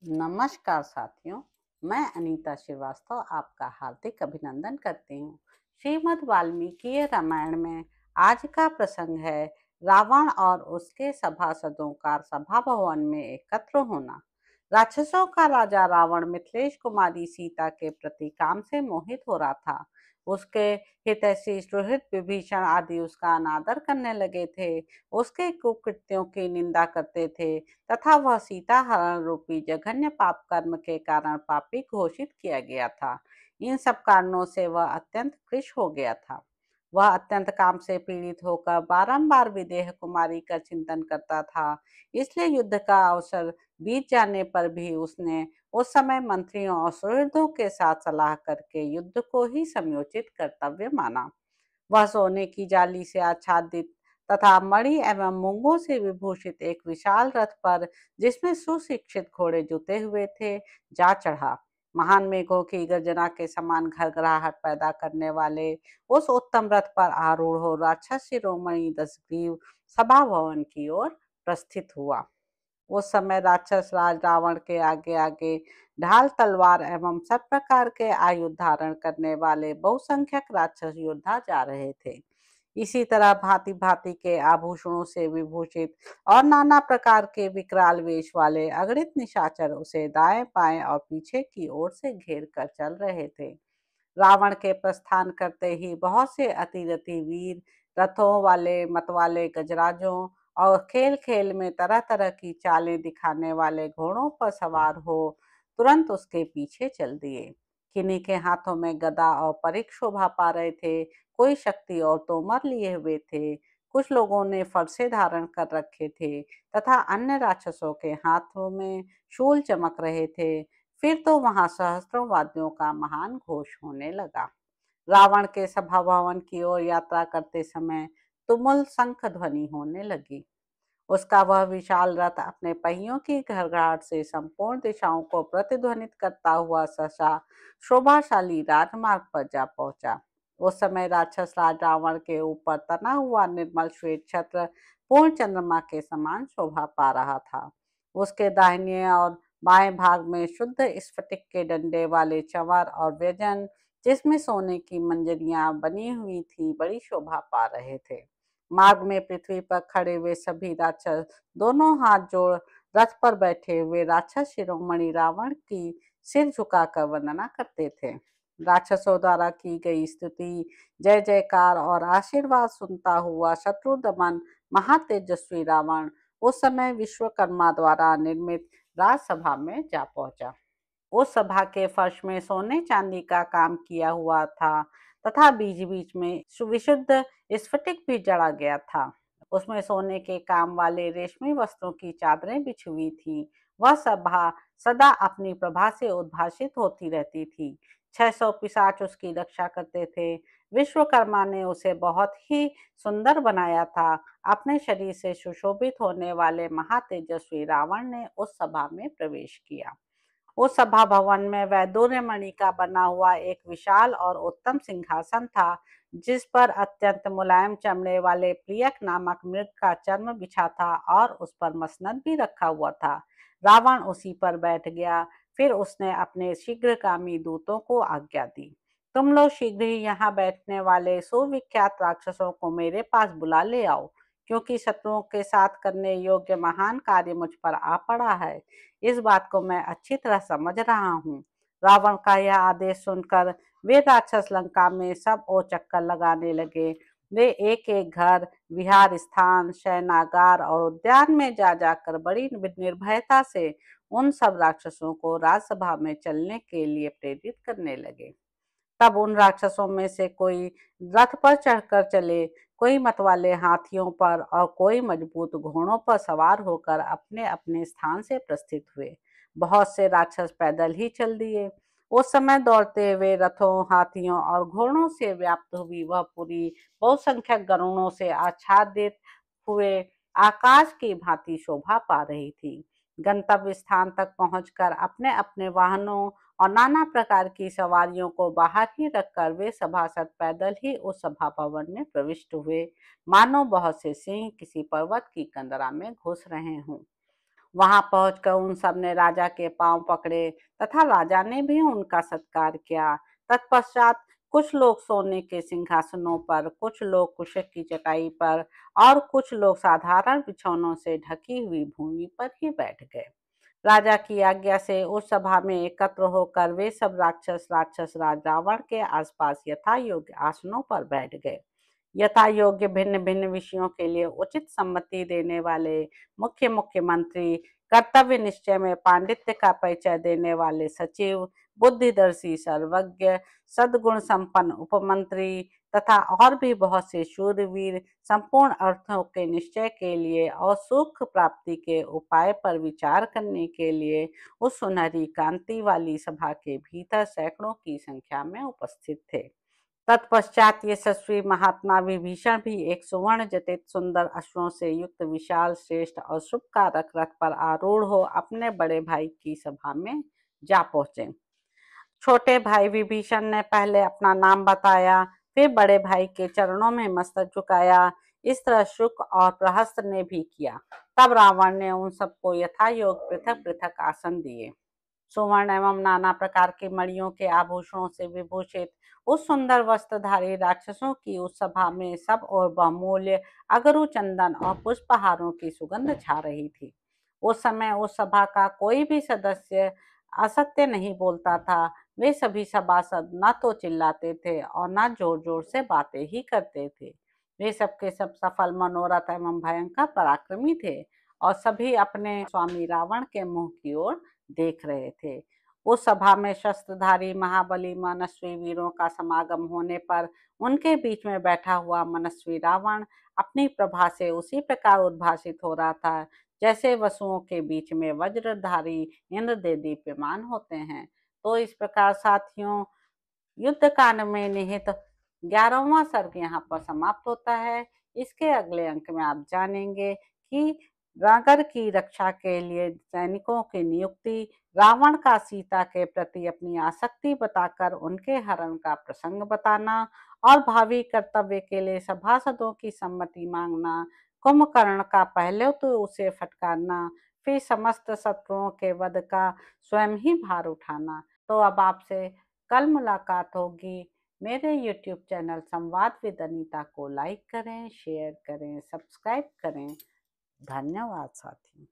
नमस्कार साथियों, मैं अनीता श्रीवास्तव आपका हार्दिक अभिनंदन करती हूँ। श्रीमद् वाल्मीकि रामायण में आज का प्रसंग है रावण और उसके सभासदों का सभा भवन में एकत्र होना। राक्षसों का राजा रावण मिथिलेश कुमारी सीता के प्रति काम से मोहित हो रहा था। उसके हितैषी सुहृद विभीषण आदि उसका अनादर करने लगे थे, उसके कुकृत्यों की निंदा करते थे तथा वह सीता हरण रूपी जघन्य पाप कर्म के कारण पापी घोषित किया गया था। इन सब कारणों से वह अत्यंत कृश हो गया था। वह अत्यंत काम से पीड़ित होकर बारंबार विदेह कुमारी का चिंतन करता था। इसलिए युद्ध का अवसर बीत जाने पर भी उसने उस समय मंत्रियों और सुहृदों के साथ सलाह करके युद्ध को ही समयोचित कर्तव्य माना। वह सोने की जाली से आच्छादित तथा मणि एवं मूंगों से विभूषित एक विशाल रथ पर, जिसमें सुशिक्षित घोड़े जुते हुए थे, जा चढ़ा। महान मेघों की गर्जना के समान घरघराहट पैदा करने वाले उस उत्तम रथ पर आरूढ़ हो राक्षस शिरोमणि दशग्रीव सभा भवन की ओर प्रस्थित हुआ। उस समय राक्षस राज रावण के आगे आगे ढाल तलवार एवं सब प्रकार के आयुध धारण करने वाले बहुसंख्यक राक्षस योद्धा जा रहे थे। इसी तरह भांति भांति के आभूषणों से विभूषित और नाना प्रकार के विकराल वेश वाले अगणित निशाचर उसे दाएं बाएं और पीछे की ओर से घेर कर चल रहे थे। रावण के प्रस्थान करते ही बहुत से अतिरथी वीर रथों वाले मतवाले गजराजों और खेल खेल में तरह तरह की चालें दिखाने वाले घोड़ों पर सवार हो तुरंत उसके पीछे चल दिए। किन्हीं के हाथों में गदा और परिघ शोभा पा रहे थे, कोई शक्ति और तोमर लिए हुए थे, कुछ लोगों ने फरसे धारण कर रखे थे तथा अन्य राक्षसों के हाथों में शूल चमक रहे थे। फिर तो वहां सहस्त्रों वाद्यों का महान घोष होने लगा। रावण के सभा भवन की ओर यात्रा करते समय तुमुल शंख ध्वनि होने लगी। उसका वह विशाल रथ अपने पहियों की घरघराहट से संपूर्ण दिशाओं को प्रतिध्वनित करता हुआ सहसा शोभाशाली राजमार्ग पर जा पहुंचा। उस समय राक्षस राज रावण के ऊपर तना हुआ निर्मल श्वेत छत्र पूर्ण चंद्रमा के समान शोभा पा रहा था। उसके दाहिने और बाएं भाग में शुद्ध स्फटिक के डंडे वाले चंवर और व्यजन, जिसमें सोने की मंजरियां बनी हुई थी, बड़ी शोभा पा रहे थे। मार्ग में पृथ्वी पर खड़े हुए सभी राक्षस दोनों हाथ जोड़ रथ पर बैठे हुए राक्षस शिरोमणि रावण की सिर झुकाकर वंदना करते थे। राक्षसों द्वारा की गई स्तुति, जय जयकार और आशीर्वाद सुनता हुआ शत्रु दमन महातेजस्वी रावण उस समय विश्वकर्मा द्वारा निर्मित राजसभा में जा पहुंचा। उस सभा के फर्श में सोने चांदी का काम किया हुआ था तथा बीच बीच में विशुद्ध स्फटिक भी जड़ा गया था। उसमें सोने के काम वाले रेशमी वस्त्रों की चादरें बिछी हुई थी। वह सभा सदा अपनी प्रभा से उद्भासित होती रहती थी। 600 पिशाच उसकी रक्षा करते थे। विश्वकर्मा ने उसे बहुत ही सुंदर बनाया था। अपने शरीर से सुशोभित होने वाले महातेजस्वी रावण ने उस सभा में प्रवेश किया। उस सभा भवन में वैदूर्य मणि का बना हुआ एक विशाल और उत्तम सिंहासन था, जिस पर अत्यंत मुलायम चमड़े वाले प्रियक नामक मृग का चर्म बिछा था और उस पर मसनद भी रखा हुआ था। रावण उसी पर बैठ गया। फिर उसने अपने शीघ्रगामी दूतों को आज्ञा दी, तुम लोग शीघ्र ही यहाँ बैठने वाले सुविख्यात राक्षसों को मेरे पास बुला ले आओ, क्योंकि शत्रुओं के साथ करने योग्य महान कार्य मुझ पर आ पड़ा है। इस बात को मैं अच्छी तरह समझ रहा हूँ। रावण का यह आदेश सुनकर वे राक्षस लंका में सब ओर चक्कर लगाने लगे। वे एक एक घर, विहार स्थान, शयनागार और उद्यान में जा जाकर बड़ी निर्भयता से उन सब राक्षसों को राजसभा में चलने के लिए प्रेरित करने लगे। तब उन राक्षसों में से कोई रथ पर चढ़कर चले, कोई मतवाले हाथियों पर और कोई मजबूत घोड़ों पर सवार होकर अपने अपने स्थान से प्रस्थित हुए। बहुत से राक्षस पैदल ही चल दिए। उस समय दौड़ते हुए रथों, हाथियों और घोड़ों से व्याप्त हुई वह पूरी बहुसंख्यक गरुड़ों से आच्छादित हुए आकाश की भांति शोभा पा रही थी। गंतव्य स्थान तक पहुंचकर अपने अपने वाहनों और नाना प्रकार की सवारियों को बाहर ही रखकर वे सभासद पैदल ही उस सभा भवन में प्रविष्ट हुए, मानो बहुत से सिंह किसी पर्वत की कंदरा में घुस रहे हों। वहां पहुंचकर उन सब ने राजा के पांव पकड़े तथा राजा ने भी उनका सत्कार किया। तत्पश्चात कुछ लोग सोने के सिंहासनों पर, कुछ लोग कुशक की चटाई पर और कुछ लोग साधारण बिछौनों से ढकी हुई भूमि पर ही बैठ गए। राजा की आज्ञा से उस सभा में एकत्र होकर वे सब राक्षस राज रावण के आसपास यथा योग्य आसनों पर बैठ गए। यथा योग्य भिन्न भिन्न विषयों के लिए उचित सम्मति देने वाले मुख्य मुख्यमंत्री, कर्तव्य निश्चय में पांडित्य का परिचय देने वाले सचिव, बुद्धिदर्शी सर्वज्ञ, सद्गुण संपन्न उपमंत्री तथा और भी बहुत से शूरवीर संपूर्ण अर्थों के निश्चय के लिए और सुख प्राप्ति के उपाय पर विचार करने के लिए उस सुनहरी कांति वाली सभा के भीतर सैकड़ों की संख्या में उपस्थित थे। तत्पश्चात यशस्वी महात्मा विभीषण भी एक सुवर्ण जटित सुंदर अश्वों से युक्त विशाल श्रेष्ठ और शुभकारक रथ पर आरूढ़ हो अपने बड़े भाई की सभा में जा पहुंचे। छोटे भाई विभीषण ने पहले अपना नाम बताया, फिर बड़े भाई के चरणों में मस्तक झुकाया। इस तरह शुक और प्रहस्त ने भी किया। तब रावण ने उन सबको यथायोग पृथक पृथक आसन दिए। सुवर्ण एवं नाना प्रकार की मणियों के आभूषणों से विभूषित उस सुंदर वस्त्रधारी राक्षसों की उस सभा में सब और बहुमूल्य अगरु चंदन और पुष्पहारों की सुगंध छा रही थी। उस समय उस सभा का कोई भी सदस्य असत्य नहीं बोलता था। वे सभी सभासद न तो चिल्लाते थे और न जोर जोर से बातें ही करते थे। वे सबके सब सफल मनोरथ एवं भयंकर पराक्रमी थे और सभी अपने स्वामी रावण के मुंह की ओर देख रहे थे। उस सभा में शस्त्रधारी महाबली मनस्वी वीरों का समागम होने पर उनके बीच में बैठा हुआ मनस्वी रावण अपनी प्रभा से उसी प्रकार उद्भासित हो रहा था जैसे वसुओं के बीच में वज्रधारी इंद्र दे दीप्यमान होते हैं। तो इस प्रकार साथियों, युद्ध कांड में निहित 11वां सर्ग यहाँ पर समाप्त होता है। इसके अगले अंक में आप जानेंगे कि नगर की रक्षा के लिए सैनिकों की नियुक्ति, रावण का सीता के प्रति अपनी आसक्ति बताकर उनके हरण का प्रसंग बताना और भावी कर्तव्य के लिए सभासदों की सम्मति मांगना, कुंभकर्ण का पहले तो उसे फटकारना, फिर समस्त शत्रुओं के वध का स्वयं ही भार उठाना। तो अब आपसे कल मुलाकात होगी। मेरे YouTube चैनल संवाद विद अनीता को लाइक करें, शेयर करें, सब्सक्राइब करें। धन्यवाद साथियों।